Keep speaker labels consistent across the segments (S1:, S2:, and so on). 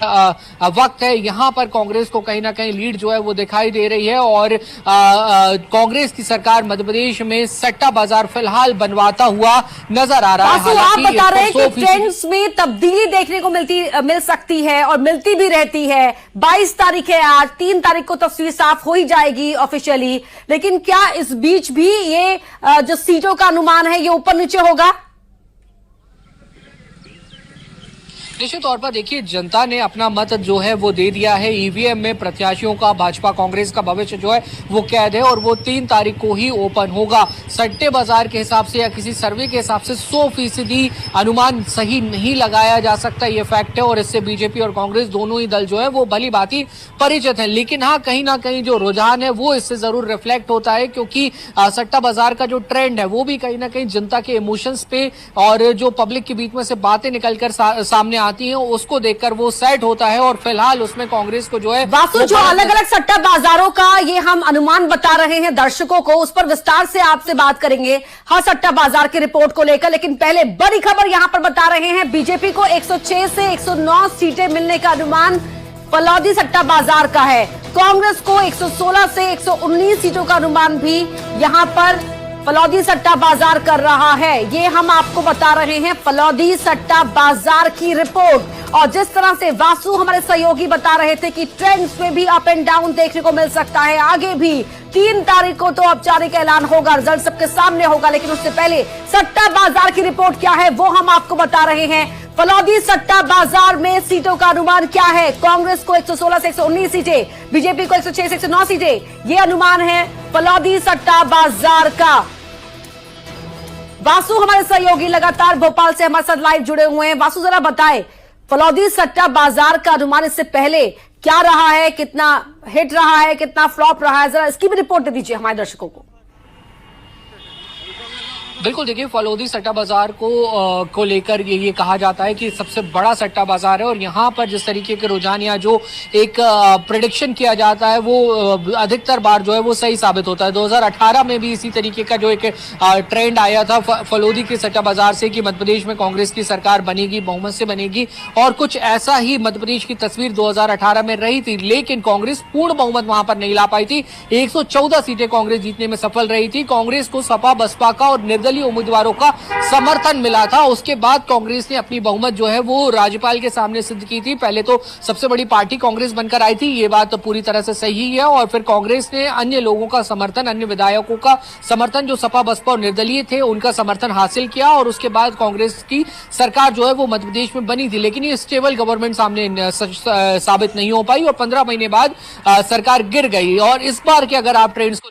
S1: वक्त है, यहाँ पर कांग्रेस को कहीं ना कहीं लीड जो है वो दिखाई दे रही है और कांग्रेस की सरकार मध्य प्रदेश में सट्टा बाजार फिलहाल बनवाता हुआ नजर आ रहा है।
S2: आप बता रहे हैं कि ट्रेंड्स में तब्दीली देखने को मिल सकती है और मिलती भी रहती है। 22 तारीख है आज, 3 तारीख को तस्वीर साफ हो ही जाएगी ऑफिशियली, लेकिन क्या इस बीच भी ये जो सीटों का अनुमान है ये ऊपर नीचे होगा?
S1: निश्चित तौर पर देखिए, जनता ने अपना मत जो है वो दे दिया है। ईवीएम में प्रत्याशियों का भाजपा कांग्रेस का भविष्य जो है वो कैद है और वो 3 तारीख को ही ओपन होगा। सट्टे बाजार के हिसाब से या किसी सर्वे के हिसाब से 100% अनुमान सही नहीं लगाया जा सकता, ये फैक्ट है और इससे बीजेपी और कांग्रेस दोनों ही दल जो है वो भली भांति परिचित है। लेकिन हाँ, कहीं ना कहीं जो रुझान है वो इससे जरूर रिफ्लेक्ट होता है, क्योंकि सट्टा बाजार का जो ट्रेंड है वो भी कहीं ना कहीं जनता के इमोशंस पे और जो पब्लिक के बीच में से बातें निकलकर सामने आती हैं उसको देखकर वो सेट होता है और फिलहाल उसमें कांग्रेस को जो है
S2: वासु, जो अलग अलग सट्टा बाजारों का ये हम अनुमान बता रहे हैं दर्शकों को, उस पर विस्तार से आपसे बात करेंगे हर सट्टा बाजार की रिपोर्ट को लेकर। लेकिन पहले बड़ी खबर यहां पर बता रहे हैं, बीजेपी को 106 से 109 सीटें मिलने का अनुमान फलौदी सट्टा बाजार का है। कांग्रेस को 116 से 119 सीटों का अनुमान भी यहां पर फलौदी सट्टा बाजार कर रहा है। ये हम आपको बता रहे हैं फलौदी सट्टा बाजार की रिपोर्ट। और जिस तरह से वासु हमारे सहयोगी बता रहे थे कि ट्रेंड्स में भी अप एंड डाउन देखने को मिल सकता है, आगे भी 3 तारीख को तो औपचारिक ऐलान होगा, रिजल्ट सबके सामने होगा, लेकिन उससे पहले सट्टा बाजार की रिपोर्ट क्या है वो हम आपको बता रहे हैं। फलौदी सट्टा बाजार में सीटों का अनुमान क्या है? कांग्रेस को 116 से 119 सीटें, बीजेपी को 106 से 109 सीटें, ये अनुमान है फलौदी सट्टा बाजार का। वासु हमारे सहयोगी लगातार भोपाल से हमारे साथ लाइव जुड़े हुए हैं। वासु, जरा बताएं फलौदी सट्टा बाजार का अनुमान इससे पहले क्या रहा है, कितना हिट रहा है, कितना फ्लॉप रहा है, जरा इसकी भी रिपोर्ट दे दीजिए हमारे दर्शकों को।
S1: बिल्कुल, देखिए, फलौदी सट्टा बाजार को लेकर ये कहा जाता है कि सबसे बड़ा सट्टा बाजार है और यहाँ पर जिस तरीके के रुझान या जो एक प्रेडिक्शन किया जाता है वो अधिकतर बार जो है वो सही साबित होता है। 2018 में भी इसी तरीके का जो एक ट्रेंड आया था फलौदी के सट्टा बाजार से कि मध्य प्रदेश में कांग्रेस की सरकार बनेगी, बहुमत से बनेगी, और कुछ ऐसा ही मध्य प्रदेश की तस्वीर 2018 में रही थी। लेकिन कांग्रेस पूर्ण बहुमत वहां पर नहीं ला पाई थी। 114 सीटें कांग्रेस जीतने में सफल रही थी। कांग्रेस को सपा बसपा का और निर्दलीय उम्मीदवारों का समर्थन मिला था। उसके बाद कांग्रेस ने अपनी बहुमत जो है वो राज्यपाल के सामने सिद्ध की थी। पहले तो सबसे बड़ी पार्टी कांग्रेस बनकर आई थी, ये बात तो पूरी तरह से सही है, और फिर कांग्रेस ने अन्य लोगों का समर्थन, अन्य विधायकों का समर्थन, जो सपा बसपा और निर्दलीय थे, उनका समर्थन हासिल किया और उसके बाद कांग्रेस की सरकार जो है वो मध्य प्रदेश में बनी थी। लेकिन ये स्टेबल गवर्नमेंट सामने साबित नहीं हो पाई और 15 महीने बाद सरकार गिर गई। और इस बार के अगर आप ट्रेंड्स को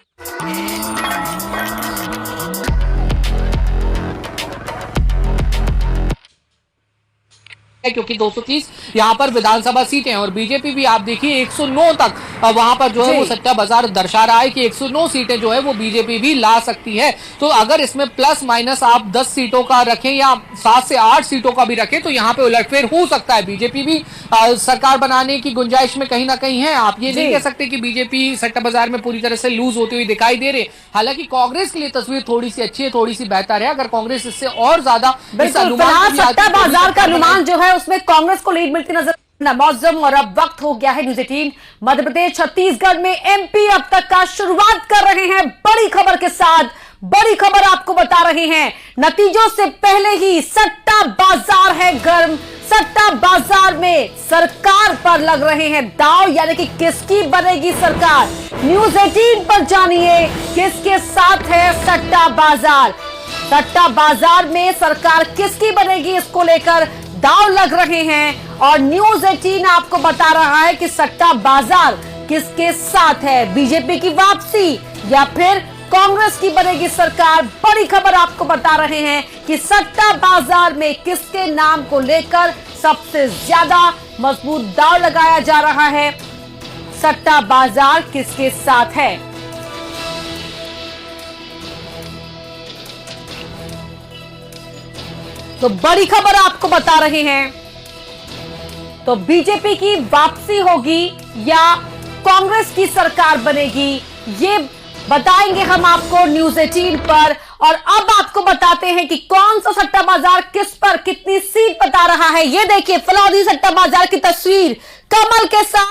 S1: क्योंकि 230 यहाँ पर विधानसभा सीटें हैं और बीजेपी भी आप देखिए 109 तक वहां पर जो है वो सट्टा बाजार दर्शा रहा है कि 109 सीटें जो है वो बीजेपी भी ला सकती है। तो अगर इसमें प्लस माइनस आप 10 सीटों का रखें या 7 से 8 सीटों का भी रखें तो यहाँ पे उलटफेर हो सकता है। बीजेपी भी सरकार बनाने की गुंजाइश में कहीं ना कहीं है। आप ये नहीं कह सकते कि बीजेपी सट्टा बाजार में पूरी तरह से लूज होती हुई दिखाई दे रहे। हालांकि कांग्रेस के लिए तस्वीर थोड़ी सी अच्छी है, थोड़ी सी बेहतर है। अगर कांग्रेस इससे और ज्यादा
S2: सट्टा बाजार का अनुमान जो है उसमें कांग्रेस को लीड मिलती नजर मौसम। और अब वक्त हो गया है न्यूज़ 18 मध्य प्रदेश छत्तीसगढ़ में एमपी अब तक का शुरुआत कर रहे हैं बड़ी खबर के साथ। बड़ी खबर आपको बता रहे हैं, नतीजों से पहले ही सट्टा बाजार है गर्म। सट्टा बाजार में सरकार पर लग रहे हैं दांव, यानी कि किसकी बनेगी सरकार। न्यूज़ 18 पर जानिए किसके साथ है सट्टा बाजार। सट्टा बाजार में सरकार किसकी बनेगी, इसको लेकर दांव लग रहे हैं और न्यूज़ 18 आपको बता रहा है कि सट्टा बाजार किसके साथ है, बीजेपी की वापसी या फिर कांग्रेस की बनेगी सरकार। बड़ी खबर आपको बता रहे हैं कि सट्टा बाजार में किसके नाम को लेकर सबसे ज्यादा मजबूत दांव लगाया जा रहा है, सट्टा बाजार किसके साथ है। तो बड़ी खबर आपको बता रहे हैं, तो बीजेपी की वापसी होगी या कांग्रेस की सरकार बनेगी, ये बताएंगे हम आपको न्यूज़ 18 पर। और अब आपको बताते हैं कि कौन सा सट्टा बाजार किस पर कितनी सीट बता रहा है। ये देखिए फलौदी सट्टा बाजार की तस्वीर कमल के साथ